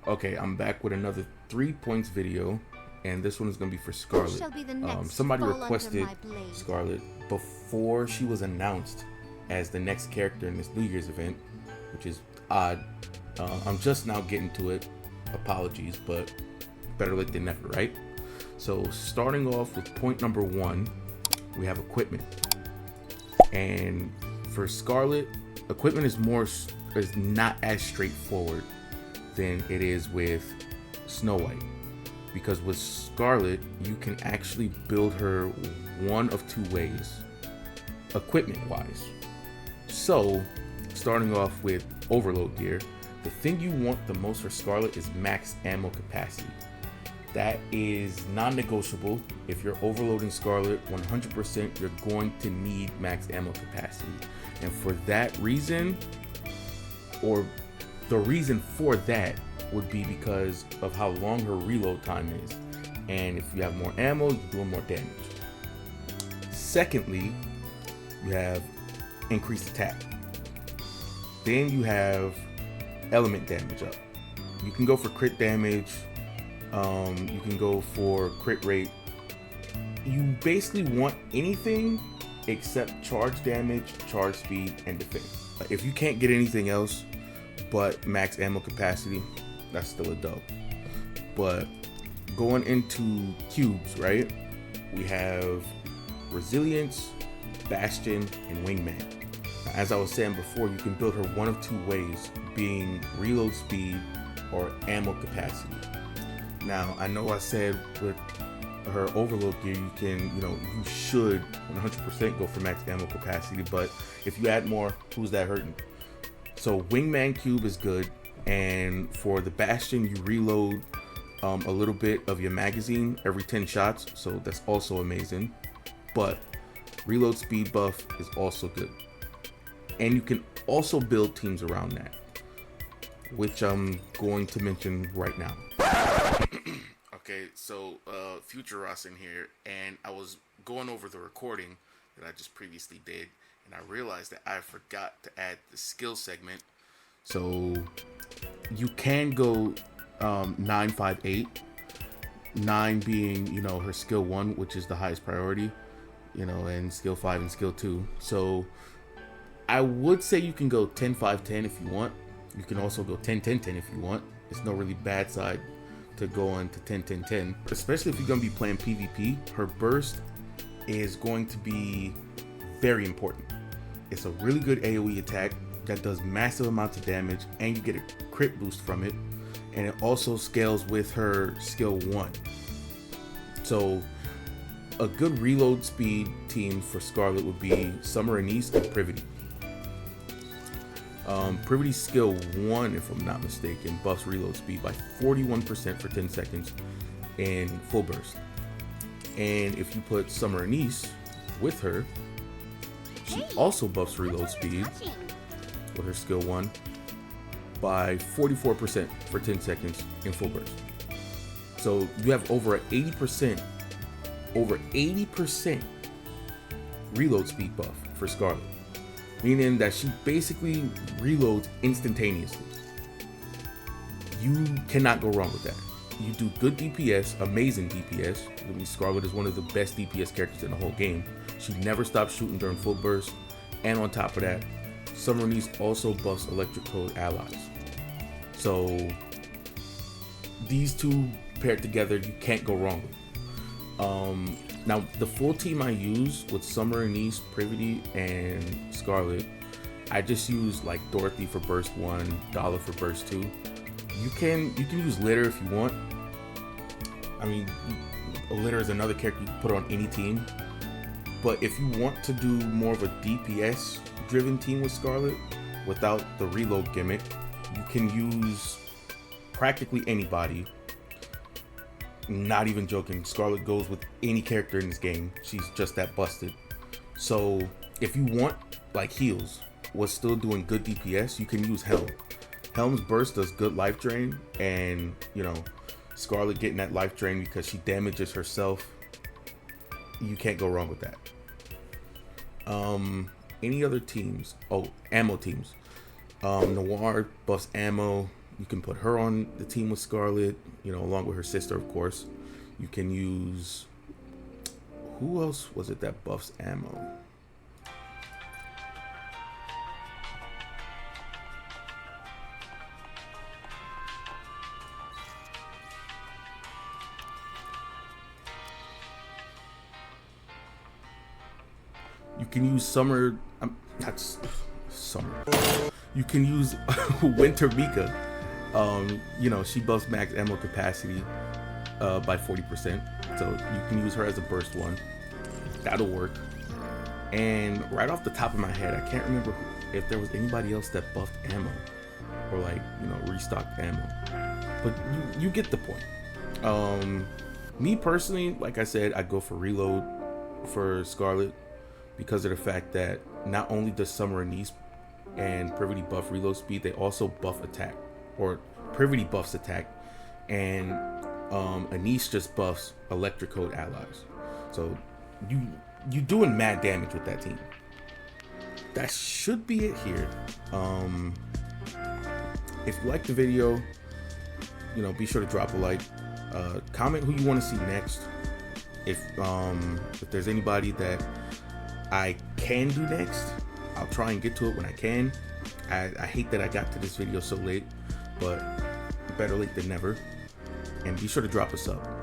Okay, I'm back with another 3 points video, and this one is going to be for Scarlet. Somebody requested Scarlet before she was announced as the next character in this New Year's event, which is odd. I'm just now getting to it. Apologies, but better late than never, right? So starting off with point number 1, we have equipment. And for Scarlet, equipment is not as straightforward than it is with Snow White, because with Scarlet you can actually build her one of two ways, equipment wise. So starting off with overload gear, the thing you want the most for Scarlet is max ammo capacity. That is non-negotiable. If you're overloading Scarlet 100%, you're going to need max ammo capacity. And for that reason, or the reason for that, would be because of how long her reload time is. And if you have more ammo, you're doing more damage. Secondly, you have increased attack. Then you have element damage up. You can go for crit damage. You can go for crit rate. You basically want anything except charge damage, charge speed, and defense. If you can't get anything else but max ammo capacity, that's still a dub. But going into cubes, right? We have resilience, bastion, and wingman. Now, as I was saying before, you can build her one of two ways, being reload speed or ammo capacity. Now, I know I said with her overload gear, you should 100% go for max ammo capacity, but if you add more, who's that hurting? So wingman cube is good, and for the bastion, you reload a little bit of your magazine every 10 shots, so that's also amazing. But reload speed buff is also good, and you can also build teams around that, which I'm going to mention right now. Okay, so Future Ross in here, and I was going over the recording that I just previously did, and I realized that I forgot to add the skill segment. So you can go 958, 9 being her skill 1, which is the highest priority, and skill 5 and skill 2. So I would say you can go 10-5-10 if you want. You can also go 10-10-10 if you want. It's no really bad side to go on to 10-10-10, especially if you're going to be playing PvP. Her burst is going to be very important. It's a really good AoE attack that does massive amounts of damage, and you get a crit boost from it, and it also scales with her skill 1. So a good reload speed team for Scarlet would be Summer Anise and Privity. Privity's skill 1, if I'm not mistaken, buffs reload speed by 41% for 10 seconds in full burst. And if you put Summer Anise with her, she also buffs reload speed with her skill 1 by 44% for 10 seconds in full burst. So you have over 80% reload speed buff for Scarlet, meaning that she basically reloads instantaneously. You cannot go wrong with that. You do good DPS, amazing DPS. I mean, Scarlet is one of the best DPS characters in the whole game. She never stops shooting during full burst, and on top of that, Summer Anise also buffs electric code allies. So these two paired together, you can't go wrong with. Now, the full team I use with Summer Anise, Privity, and Scarlet, I just use like Dorothy for burst 1, Dollar for burst 2. You can use Litter if you want. I mean, Litter is another character you can put on any team. But if you want to do more of a DPS driven team with Scarlet without the reload gimmick, you can use practically anybody. Not even joking, Scarlet goes with any character in this game. She's just that busted. So if you want like heals was still doing good DPS, you can use Helm. Helm's burst does good life drain, and Scarlet getting that life drain because she damages herself. You can't go wrong with that. Any other teams? Oh, ammo teams. Noir buffs ammo You can put her on the team with Scarlet, you know, along with her sister, of course. You can use, who else was it that buffs ammo? You can use Summer, that's Summer. You can use Winter Mika. You know, she buffs max ammo capacity by 40%. So you can use her as a burst one. That'll work. And right off the top of my head, I can't remember if there was anybody else that buffed ammo or, like, you know, restocked ammo. But you get the point. Me personally, like I said, I go for reload for Scarlet because of the fact that not only does Summer Anise and Privity buff reload speed, they also buff attack, or Privity buffs attack, and Anise just buffs electric code allies. So you doing mad damage with that team. That should be it here. If you like the video, you know, be sure to drop a like. Comment who you want to see next. If there's anybody that I can do next, I'll try and get to it when I can. I hate that I got to this video so late, but better late than never. And be sure to drop us up.